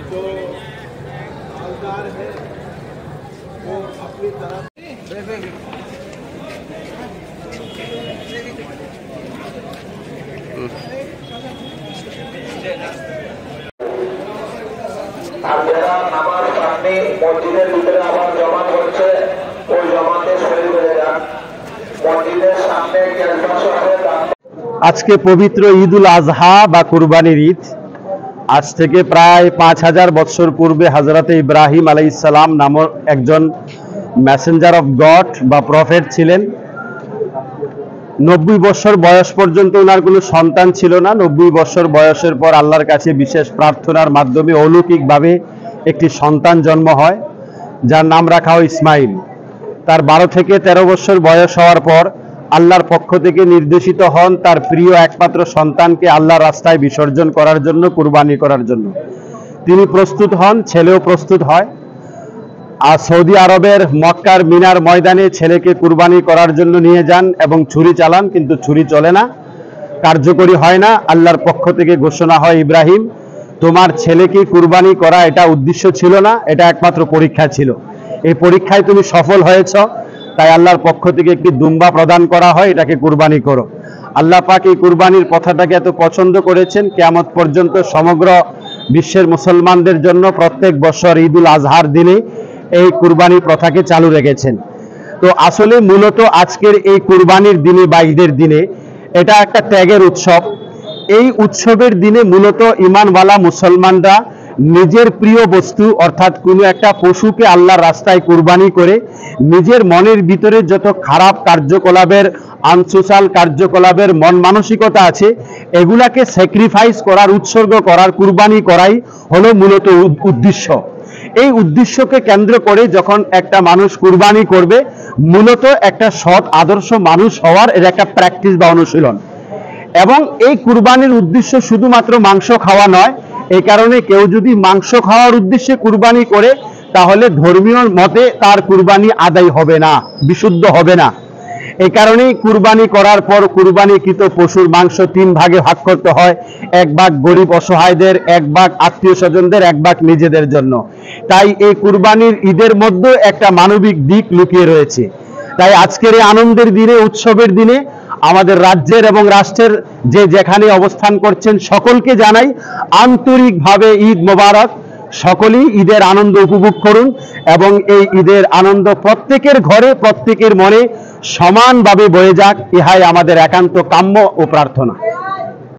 जो मालदार है वो अपनी तरफ যারা নামাজ সামনে মসজিদের ভিতরে আবার জমা করছে ওই জমাতে শরীর হয়ে যান। মসজিদের সামনে আজকে পবিত্র ঈদ উল আজহা বা কুরবানির ঈদ। আজ থেকে প্রায় 5000 বছর পূর্বে হযরতে ইব্রাহিম আলাইহিস সালাম নামক একজন মেসেঞ্জার অফ গড বা প্রফেট ছিলেন। 90 বছর বয়স পর্যন্ত ওনার কোনো সন্তান ছিল না। 90 বছর বয়সের পর আল্লাহর কাছে বিশেষ প্রার্থনার মাধ্যমে অলৌকিকভাবে একটি সন্তান জন্ম হয়, যার নাম রাখা হয় ইসমাইল। তার 12 থেকে 13 বছর বয়স হওয়ার পর আল্লাহর পক্ষ থেকে নির্দেশিত হন তার প্রিয় একমাত্র সন্তানকে আল্লাহর রাস্তায় বিসর্জন করার জন্য, কুরবানি করার জন্য। তিনি প্রস্তুত হন, ছেলেও প্রস্তুত হয়। আর সৌদি আরবের মক্কার মিনার ময়দানে ছেলেকে কুরবানি করার জন্য নিয়ে যান এবং ছুরি চালান, কিন্তু ছুরি চলে না, কার্যকরী হয় না। আল্লাহর পক্ষ থেকে ঘোষণা হয়, ইব্রাহিম তোমার ছেলেকে কুরবানি করা এটা উদ্দেশ্য ছিল না, এটা একমাত্র পরীক্ষা ছিল। এই পরীক্ষায় তুমি সফল হয়েছ, তাই আল্লাহর পক্ষ থেকে একটি দুম্বা প্রদান করা হয়, এটাকে কুরবানি করো। আল্লাহ পাক এই কুরবানির প্রথাটাকে এত পছন্দ করেছেন, কিয়ামত পর্যন্ত সমগ্র বিশ্বের মুসলমানদের জন্য প্রত্যেক বছর ঈদ উল আজহার দিনে এই কুরবানির প্রথাকে চালু রেখেছেন। তো আসলে মূলত আজকের এই কুরবানির দিনে বা ঈদের দিনে এটা একটা ত্যাগের উৎসব। এই উৎসবের দিনে মূলত ঈমানওয়ালা মুসলমানরা নিজের প্রিয় বস্তু অর্থাৎ কোনো একটা পশুকে আল্লাহর রাস্তায় কুরবানি করে নিজের মনের ভিতরে যত খারাপ কার্যকলাপের, আনসোশাল কার্যকলাপের মন মানসিকতা আছে, এগুলাকে স্যাক্রিফাইস করার, উৎসর্গ করার, কুরবানি করাই হলো মূলত উদ্দেশ্য। এই উদ্দেশ্যকে কেন্দ্র করে যখন একটা মানুষ কুরবানি করবে, মূলত একটা সৎ আদর্শ মানুষ হওয়ার এর একটা প্র্যাকটিস বা অনুশীলন। এবং এই কুরবানির উদ্দেশ্য শুধুমাত্র মাংস খাওয়া নয়। এই কারণে কেউ যদি মাংস খাওয়ার উদ্দেশ্যে কুরবানি করে, তাহলে ধর্মীয় মতে তার কুরবানি আদায় হবে না, বিশুদ্ধ হবে না। এই কারণেই কুরবানি করার পর কুরবানিকৃত পশুর মাংস 3 ভাগে ভাগ করতে হয়। 1 ভাগ গরিব অসহায়দের, 1 ভাগ আত্মীয় স্বজনদের, 1 ভাগ নিজেদের জন্য। তাই এই কুরবানির ঈদের মধ্যে একটা মানবিক দিক লুকিয়ে রয়েছে। তাই আজকের এই আনন্দের দিনে, উৎসবের দিনে আমাদের রাজ্যের এবং রাষ্ট্রের যে যেখানে অবস্থান করছেন সকলকে জানাই আন্তরিকভাবে ঈদ মোবারক। সকলেই ঈদের আনন্দ উপভোগ করুন এবং এই ঈদের আনন্দ প্রত্যেকের ঘরে, প্রত্যেকের মনে সমানভাবে বয়ে যাক, ইহাই আমাদের একান্ত কাম্য ও প্রার্থনা।